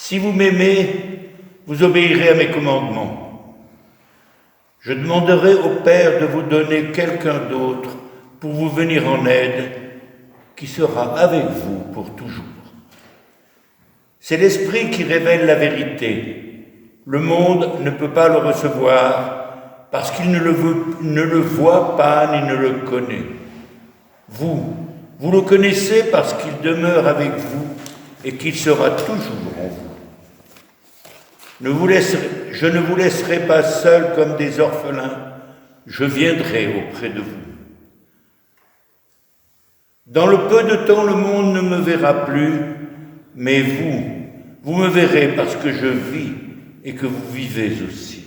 Si vous m'aimez, vous obéirez à mes commandements. Je demanderai au Père de vous donner quelqu'un d'autre pour vous venir en aide, qui sera avec vous pour toujours. C'est l'Esprit qui révèle la vérité. Le monde ne peut pas le recevoir parce qu'il ne le voit pas ni ne le connaît. Vous le connaissez parce qu'il demeure avec vous et qu'il sera toujours en vous. Je ne vous laisserai pas seuls comme des orphelins, je viendrai auprès de vous. Dans le peu de temps, le monde ne me verra plus, mais vous me verrez parce que je vis et que vous vivez aussi.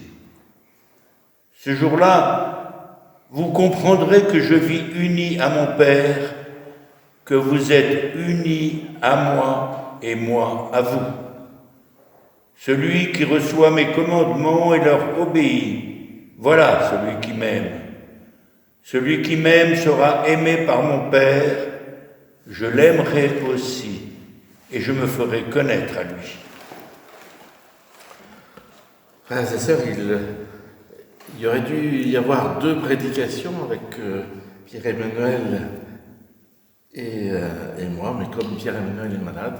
Ce jour-là, vous comprendrez que je vis uni à mon Père, que vous êtes unis à moi et moi à vous. Celui qui reçoit mes commandements et leur obéit, voilà celui qui m'aime. Celui qui m'aime sera aimé par mon Père, je l'aimerai aussi et je me ferai connaître à lui. Frères et sœurs, il y aurait dû y avoir 2 prédications avec Pierre-Emmanuel et moi, mais comme Pierre-Emmanuel est malade,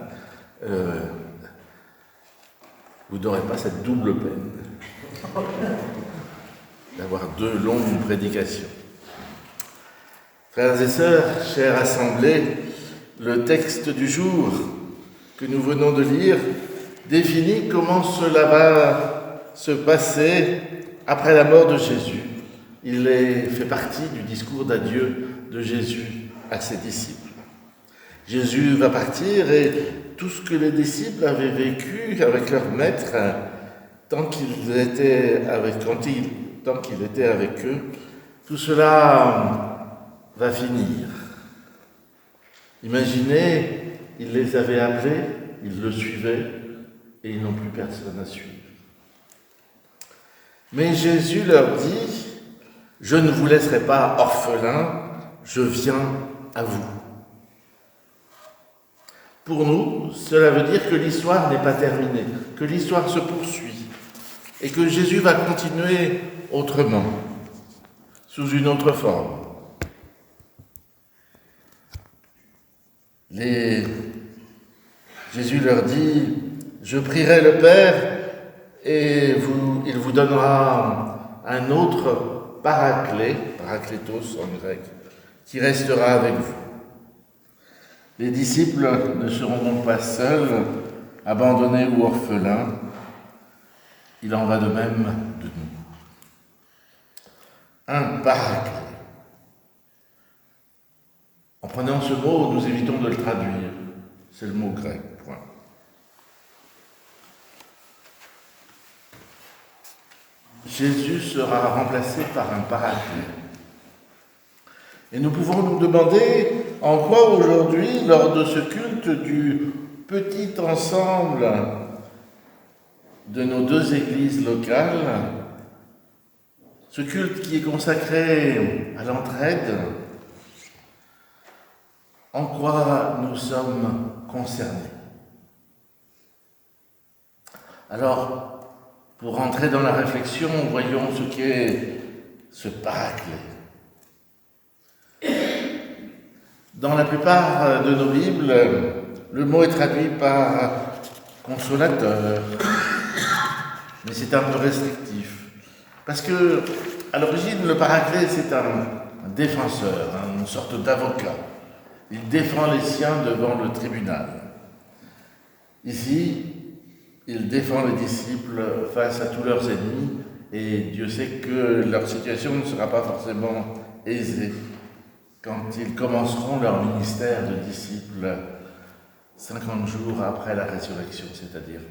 vous n'aurez pas cette double peine d'avoir 2 longues prédications. Frères et sœurs, chère assemblée, le texte du jour que nous venons de lire définit comment cela va se passer après la mort de Jésus. Il fait partie du discours d'adieu de Jésus à ses disciples. Jésus va partir et tout ce que les disciples avaient vécu avec leur maître tant qu'il était avec eux, tout cela va finir. Imaginez, il les avait appelés, ils le suivaient et ils n'ont plus personne à suivre. Mais Jésus leur dit, « Je ne vous laisserai pas orphelins, je viens à vous. » Pour nous, cela veut dire que l'histoire n'est pas terminée, que l'histoire se poursuit et que Jésus va continuer autrement, sous une autre forme. Jésus leur dit, « Je prierai le Père et il vous donnera un autre paraclet, parakletos en grec, qui restera avec vous. » Les disciples ne seront donc pas seuls, abandonnés ou orphelins. Il en va de même de nous. Un paraclet. En prenant ce mot, nous évitons de le traduire. C'est le mot grec, point. Jésus sera remplacé par un paraclet. Et nous pouvons nous demander en quoi aujourd'hui, lors de ce culte du petit ensemble de nos 2 églises locales, ce culte qui est consacré à l'entraide, en quoi nous sommes concernés. Alors, pour entrer dans la réflexion, voyons ce qu'est ce paraclet. Dans la plupart de nos Bibles, le mot est traduit par consolateur, mais c'est un peu restrictif. Parce que, à l'origine, le paraclet, c'est un défenseur, une sorte d'avocat. Il défend les siens devant le tribunal. Ici, il défend les disciples face à tous leurs ennemis, et Dieu sait que leur situation ne sera pas forcément aisée quand ils commenceront leur ministère de disciples 50 jours après la résurrection, c'est-à-dire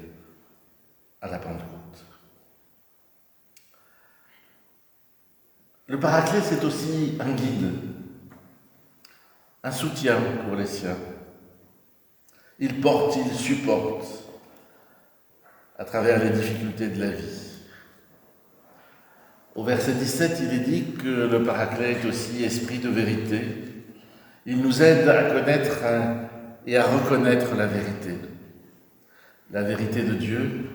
à la Pentecôte. Le paraclet, c'est aussi un guide, un soutien pour les siens. Il porte, il supporte à travers les difficultés de la vie. Au verset 17, il est dit que le paraclet est aussi esprit de vérité. Il nous aide à connaître et à reconnaître la vérité. la vérité de Dieu,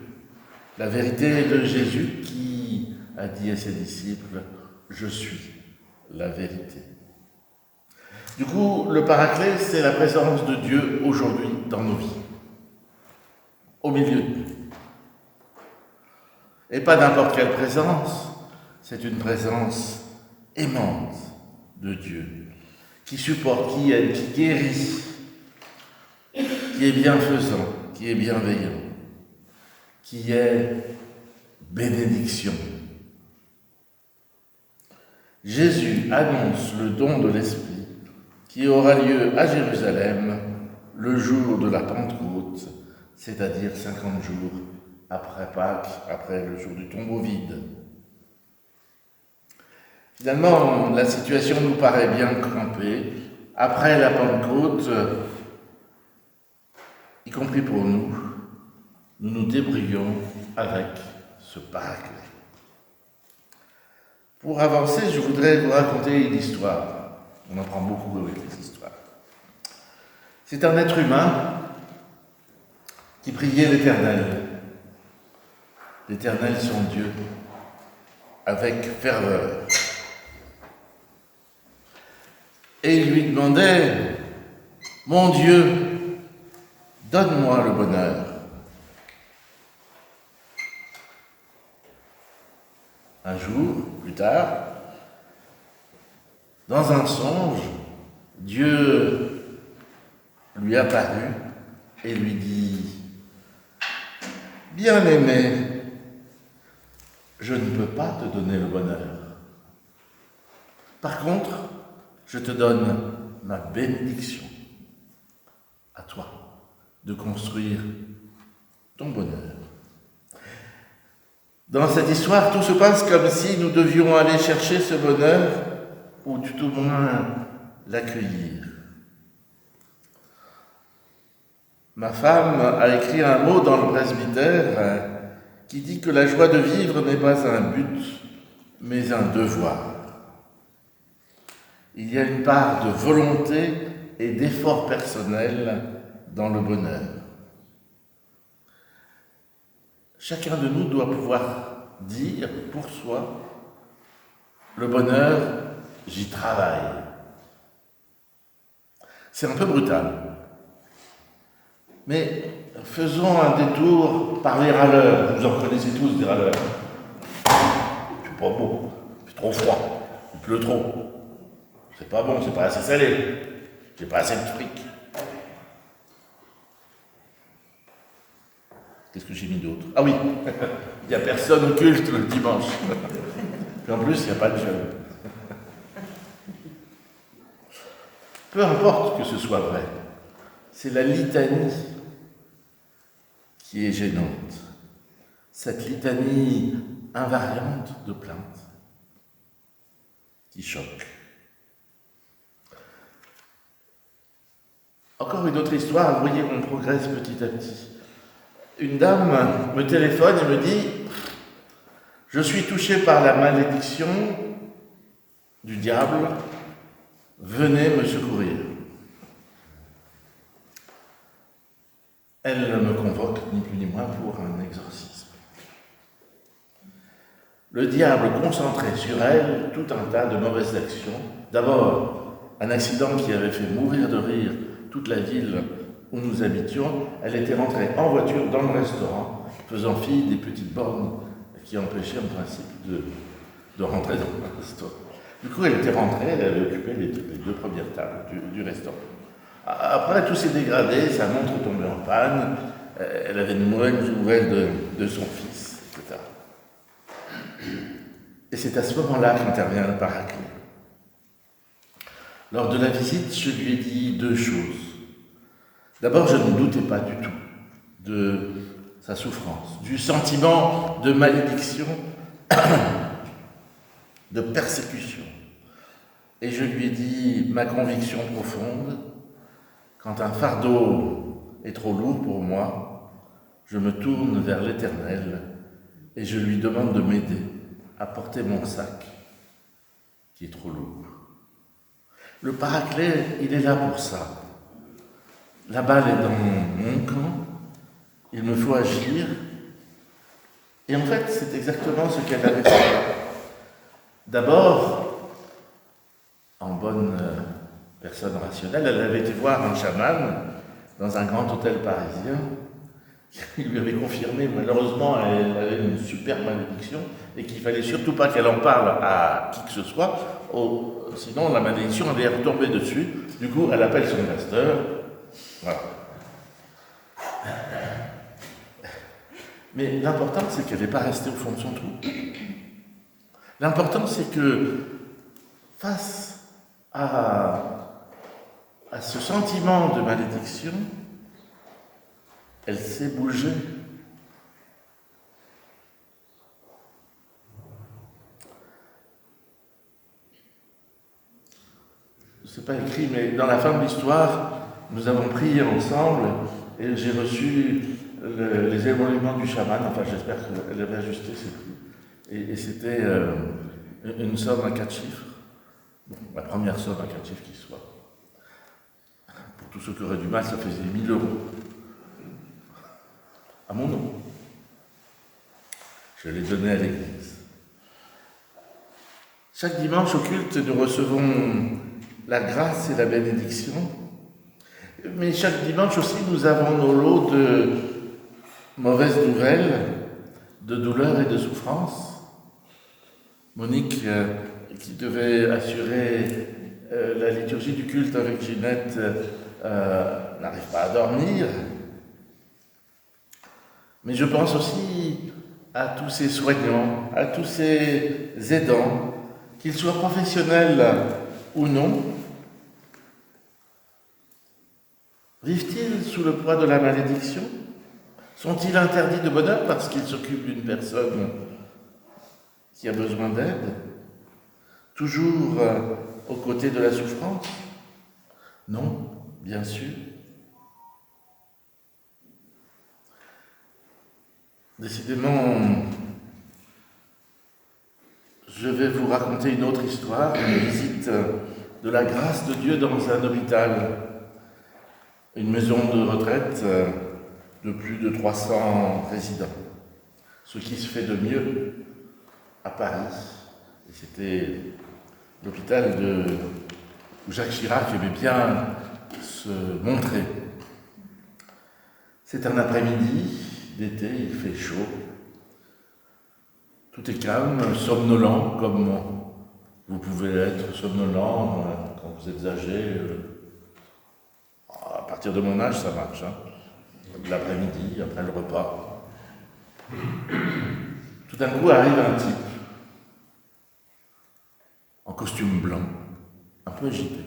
la vérité de Jésus qui a dit à ses disciples « Je suis la vérité ». Du coup, le Paraclet, c'est la présence de Dieu aujourd'hui dans nos vies, au milieu de nous. Et pas n'importe quelle présence, c'est une présence aimante de Dieu, qui supporte, qui aide, qui guérit, qui est bienfaisant, qui est bienveillant, qui est bénédiction. Jésus annonce le don de l'Esprit qui aura lieu à Jérusalem le jour de la Pentecôte, c'est-à-dire 50 jours après Pâques, après le jour du tombeau vide. Finalement, la situation nous paraît bien campée. Après la Pentecôte, y compris pour nous, nous nous débrouillons avec ce Paraclet. Pour avancer, je voudrais vous raconter une histoire. On en prend beaucoup avec les histoires. C'est un être humain qui priait l'Éternel. L'Éternel, son Dieu, avec ferveur. Et il lui demandait « Mon Dieu, donne-moi le bonheur. » Un jour, plus tard, dans un songe, Dieu lui apparut et lui dit « Bien-aimé, je ne peux pas te donner le bonheur. Par contre, je te donne ma bénédiction à toi de construire ton bonheur. » Dans cette histoire, tout se passe comme si nous devions aller chercher ce bonheur ou tout au moins l'accueillir. Ma femme a écrit un mot dans le presbytère qui dit que la joie de vivre n'est pas un but, mais un devoir. Il y a une part de volonté et d'effort personnel dans le bonheur. Chacun de nous doit pouvoir dire pour soi, le bonheur, j'y travaille. C'est un peu brutal. Mais faisons un détour par les râleurs. Vous en connaissez tous des râleurs. C'est pas beau, c'est trop froid, il pleut trop. C'est pas bon, c'est pas assez salé, j'ai pas assez de fric. Qu'est-ce que j'ai mis d'autre? Ah oui, il n'y a personne au culte le dimanche. Puis en plus, il n'y a pas de jeûne. Peu importe que ce soit vrai, c'est la litanie qui est gênante. Cette litanie invariante de plaintes qui choque. Encore une autre histoire, vous voyez, on progresse petit à petit. Une dame me téléphone et me dit « Je suis touchée par la malédiction du diable, venez me secourir. » Elle me convoque, ni plus ni moins, pour un exorcisme. Le diable concentrait sur elle tout un tas de mauvaises actions. D'abord, un accident qui avait fait mourir de rire toute la ville où nous habitions. Elle était rentrée en voiture dans le restaurant, faisant fi des petites bornes qui empêchaient en principe de rentrer dans le restaurant. Du coup, elle était rentrée, elle avait occupé les deux premières tables du restaurant. Après, tout s'est dégradé, sa montre tombait en panne, elle avait une mauvaise nouvelle de son fils, etc. Et c'est à ce moment-là qu'intervient le Paraclet. Lors de la visite, je lui ai dit deux choses. D'abord, je ne doutais pas du tout de sa souffrance, du sentiment de malédiction, de persécution. Et je lui ai dit ma conviction profonde, quand un fardeau est trop lourd pour moi, je me tourne vers l'Éternel et je lui demande de m'aider à porter mon sac qui est trop lourd. Le Paraclet, il est là pour ça. La balle est dans mon camp, il me faut agir. Et en fait, c'est exactement ce qu'elle avait fait. D'abord, en bonne personne rationnelle, elle avait été voir un chaman dans un grand hôtel parisien. Il lui avait confirmé, malheureusement, elle avait une super malédiction et qu'il fallait surtout pas qu'elle en parle à qui que ce soit, sinon la malédiction allait retomber dessus. Du coup, elle appelle son pasteur. Voilà. Mais l'important, c'est qu'elle n'est pas restée au fond de son trou. L'important, c'est que face à ce sentiment de malédiction, elle s'est bougée. Ce n'est pas écrit, mais dans la fin de l'histoire, nous avons prié ensemble et j'ai reçu les émoluments du chaman. Enfin, j'espère qu'elle avait ajusté ses prix. Et c'était une somme à 4 chiffres. Bon, la première somme à 4 chiffres qui soit. Pour tous ceux qui auraient du mal, ça faisait 1 000 euros. À mon nom. Je l'ai donné à l'église. Chaque dimanche au culte, nous recevons la grâce et la bénédiction. Mais chaque dimanche aussi, nous avons nos lots de mauvaises nouvelles, de douleurs et de souffrances. Monique, qui devait assurer la liturgie du culte avec Ginette, n'arrive pas à dormir. Mais je pense aussi à tous ces soignants, à tous ces aidants, qu'ils soient professionnels ou non. Vivent-ils sous le poids de la malédiction? Sont-ils interdits de bonheur parce qu'ils s'occupent d'une personne qui a besoin d'aide? Toujours aux côtés de la souffrance? Non, bien sûr. Décidément, je vais vous raconter une autre histoire, une visite de la grâce de Dieu dans un hôpital, une maison de retraite de plus de 300 résidents. Ce qui se fait de mieux à Paris. Et c'était l'hôpital où Jacques Chirac aimait bien se montrer. C'est un après-midi d'été, il fait chaud. Tout est calme, somnolent, comme vous pouvez être somnolent quand vous êtes âgé. À partir de mon âge, ça marche. L'après-midi, après le repas. Tout d'un coup arrive un type, en costume blanc, un peu agité.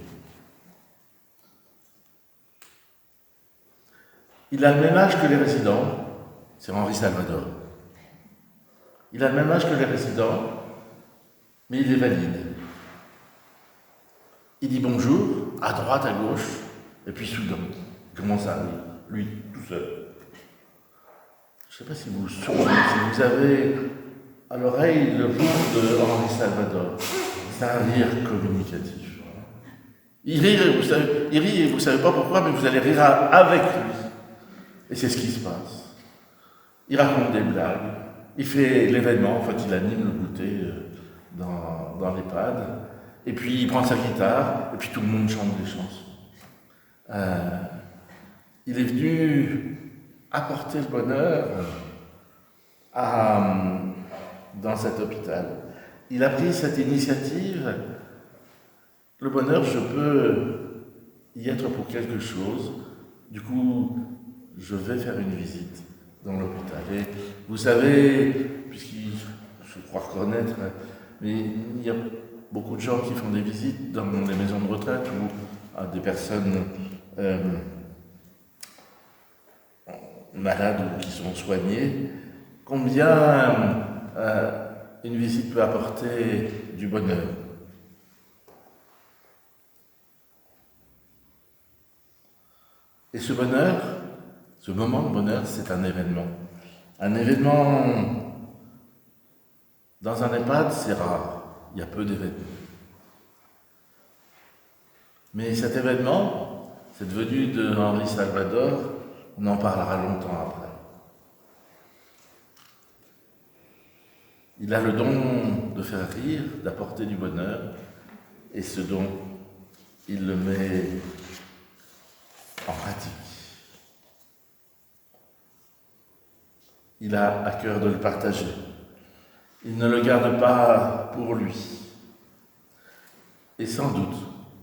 Il a le même âge que les résidents, c'est Henri Salvador. Il a le même âge que les résidents, mais il est valide. Il dit bonjour, à droite, à gauche, et puis soudain, il commence à rire, lui, tout seul. Je ne sais pas si vous vous souvenez, si vous avez à l'oreille le rire de Henri Salvador. C'est un rire communicatif. Il rit et vous ne savez pas pourquoi, mais vous allez rire avec lui. Et c'est ce qui se passe. Il raconte des blagues, il fait l'événement, en fait il anime le goûter dans l'EHPAD, et puis il prend sa guitare, et puis tout le monde chante des chansons. Il est venu apporter le bonheur dans cet hôpital. Il a pris cette initiative. Le bonheur, je peux y être pour quelque chose. Du coup, je vais faire une visite dans l'hôpital. Et vous savez, je crois reconnaître, mais il y a beaucoup de gens qui font des visites dans les maisons de retraite ou à des personnes malades ou qui sont soignées. Combien une visite peut apporter du bonheur. Et ce bonheur, ce moment de bonheur, c'est un événement. Un événement, dans un EHPAD, c'est rare. Il y a peu d'événements. Mais cet événement, cette venue de Henri Salvador, on en parlera longtemps après. Il a le don de faire rire, d'apporter du bonheur, et ce don, il le met en pratique. Il a à cœur de le partager. Il ne le garde pas pour lui. Et sans doute,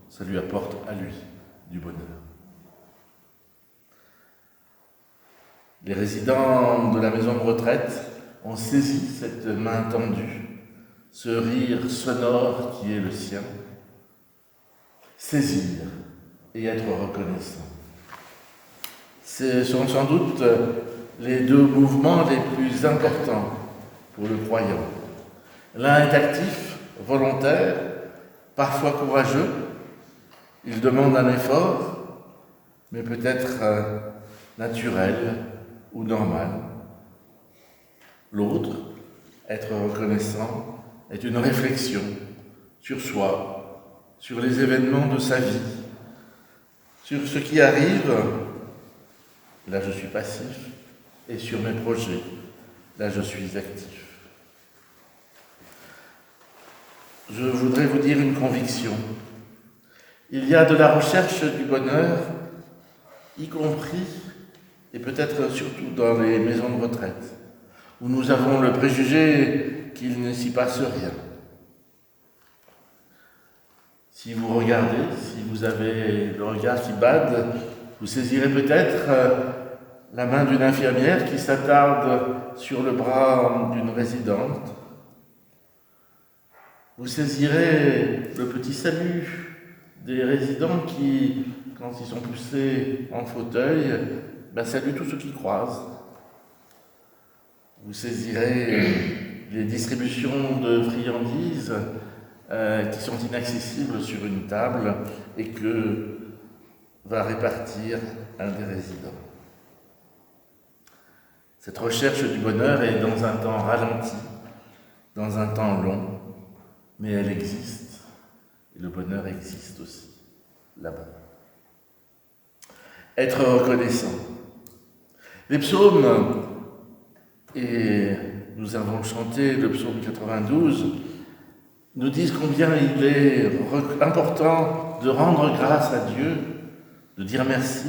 ça lui apporte à lui du bonheur. Les résidents de la maison de retraite ont saisi cette main tendue, ce rire sonore qui est le sien. Saisir et être reconnaissant. Ce sont sans doute les deux mouvements les plus importants pour le croyant. L'un est actif, volontaire, parfois courageux. Il demande un effort, mais peut-être naturel ou normal. L'autre, être reconnaissant, est une réflexion sur soi, sur les événements de sa vie, sur ce qui arrive. Là, je suis passif, et sur mes projets, là, je suis actif. Je voudrais vous dire une conviction. Il y a de la recherche du bonheur, y compris, et peut-être surtout dans les maisons de retraite, où nous avons le préjugé qu'il ne s'y passe rien. Si vous regardez, si vous avez le regard qui bade, vous saisirez peut-être la main d'une infirmière qui s'attarde sur le bras d'une résidente. Vous saisirez le petit salut des résidents qui, quand ils sont poussés en fauteuil, saluent tous ceux qui croisent. Vous saisirez les distributions de friandises qui sont inaccessibles sur une table et que va répartir un des résidents. Cette recherche du bonheur est dans un temps ralenti, dans un temps long, mais elle existe, et le bonheur existe aussi, là-bas. Être reconnaissant. Les psaumes, et nous avons chanté le psaume 92, nous disent combien il est important de rendre grâce à Dieu, de dire merci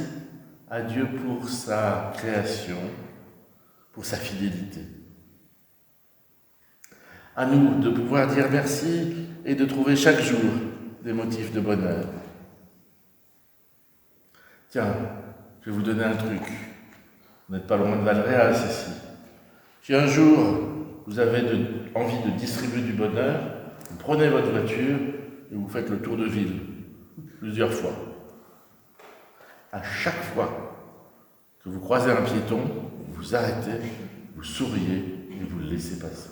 à Dieu pour sa création, pour sa fidélité. À nous de pouvoir dire merci et de trouver chaque jour des motifs de bonheur. Tiens, je vais vous donner un truc. Vous n'êtes pas loin de Valréas ici. Si un jour vous avez envie de distribuer du bonheur, vous prenez votre voiture et vous faites le tour de ville, plusieurs fois. À chaque fois que vous croisez un piéton, vous vous arrêtez, vous souriez et vous le laissez passer.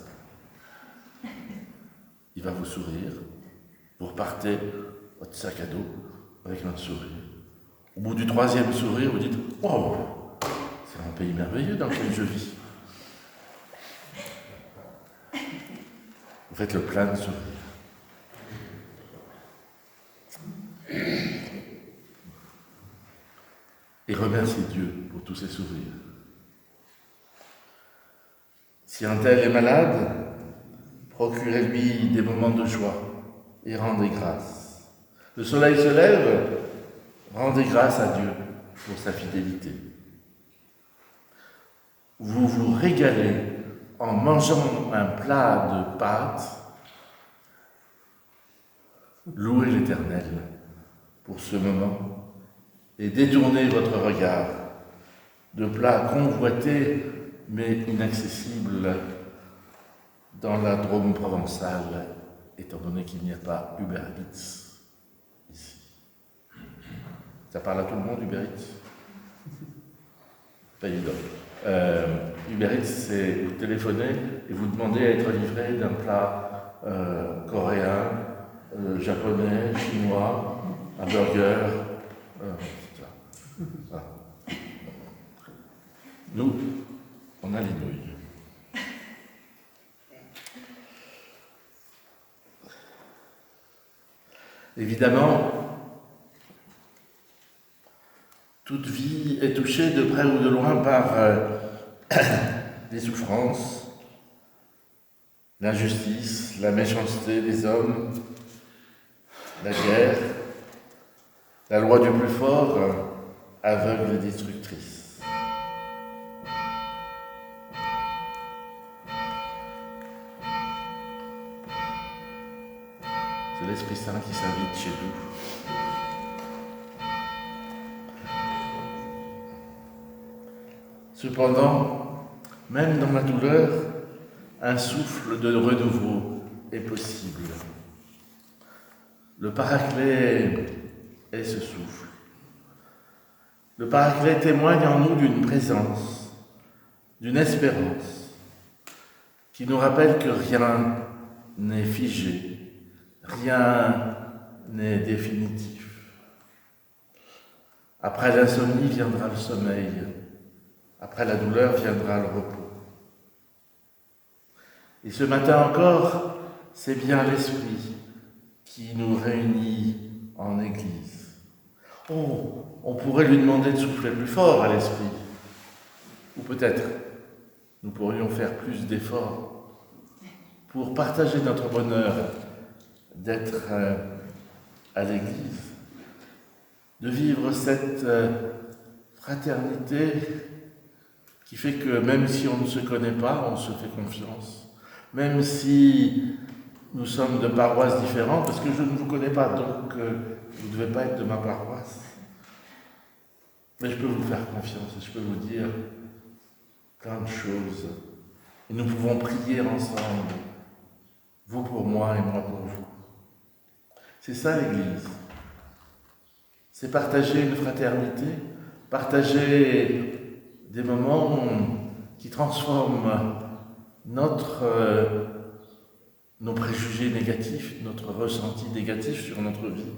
Il va vous sourire, vous repartez votre sac à dos avec un sourire. Au bout du troisième sourire, vous dites « Wow, c'est un pays merveilleux dans lequel je vis ». Vous faites le plein de sourires. Et remerciez Dieu pour tous ces sourires. Si un tel est malade, procurez-lui des moments de joie et rendez grâce. Le soleil se lève, rendez grâce à Dieu pour sa fidélité. Vous vous régalez en mangeant un plat de pâtes. Louez l'Éternel pour ce moment et détournez votre regard de plats convoités mais inaccessibles dans la Drôme provençale, étant donné qu'il n'y a pas Uber Eats ici. Ça parle à tout le monde, Uber Eats? Pas évident. Uber Eats, c'est vous téléphonez et vous demandez à être livré d'un plat coréen, japonais, chinois, un burger, etc. Voilà. Nous, on a les nouilles. Évidemment, toute vie est touchée de près ou de loin par des souffrances, l'injustice, la méchanceté des hommes, la guerre, la loi du plus fort, aveugle et destructrice. C'est l'Esprit Saint qui s'invite chez nous. Cependant, même dans la douleur, un souffle de renouveau est possible. Le Paraclet est ce souffle. Le Paraclet témoigne en nous d'une présence, d'une espérance, qui nous rappelle que rien n'est figé, rien n'est définitif. Après l'insomnie viendra le sommeil, après la douleur viendra le repos. Et ce matin encore, c'est bien l'Esprit qui nous réunit en Église. Oh, on pourrait lui demander de souffler plus fort à l'Esprit. Ou peut-être, nous pourrions faire plus d'efforts pour partager notre bonheur d'être à l'Église, de vivre cette fraternité qui fait que même si on ne se connaît pas, on se fait confiance. Même si nous sommes de paroisses différentes, parce que je ne vous connais pas, donc vous ne devez pas être de ma paroisse. Mais je peux vous faire confiance et je peux vous dire plein de choses. Et nous pouvons prier ensemble, vous pour moi et moi pour vous. C'est ça l'Église. C'est partager une fraternité, partager des moments qui transforment nos préjugés négatifs, notre ressenti négatif sur notre vie,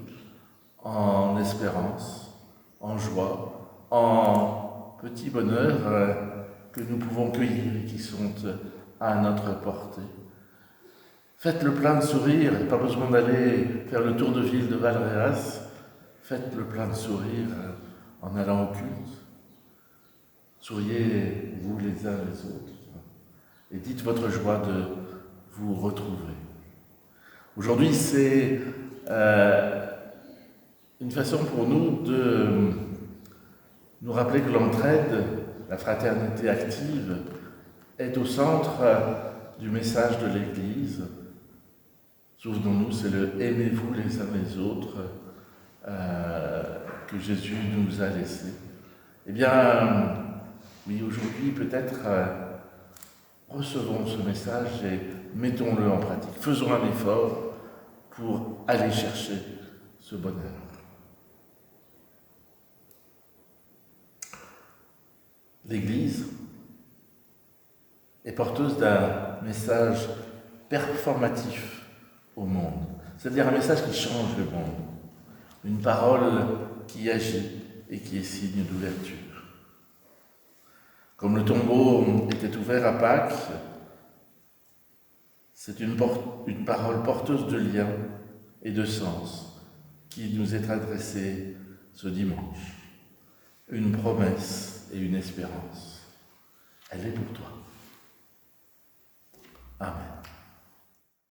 en espérance, en joie, en petits bonheurs que nous pouvons cueillir et qui sont à notre portée. Faites le plein de sourires, pas besoin d'aller faire le tour de ville de Valréas, faites le plein de sourires en allant au culte. Souriez, vous les uns les autres, et dites votre joie de vous retrouver. Aujourd'hui, c'est une façon pour nous de nous rappeler que l'entraide, la fraternité active, est au centre du message de l'Église. Souvenons-nous, c'est le « aimez-vous les uns les autres » que Jésus nous a laissé. Eh bien, oui, aujourd'hui, peut-être recevons ce message et mettons-le en pratique. Faisons un effort pour aller chercher ce bonheur. L'Église est porteuse d'un message performatif au monde, c'est-à-dire un message qui change le monde, une parole qui agit et qui est signe d'ouverture. Comme le tombeau était ouvert à Pâques, c'est une parole porteuse de lien et de sens qui nous est adressée ce dimanche. Une promesse et une espérance. Elle est pour toi. Amen.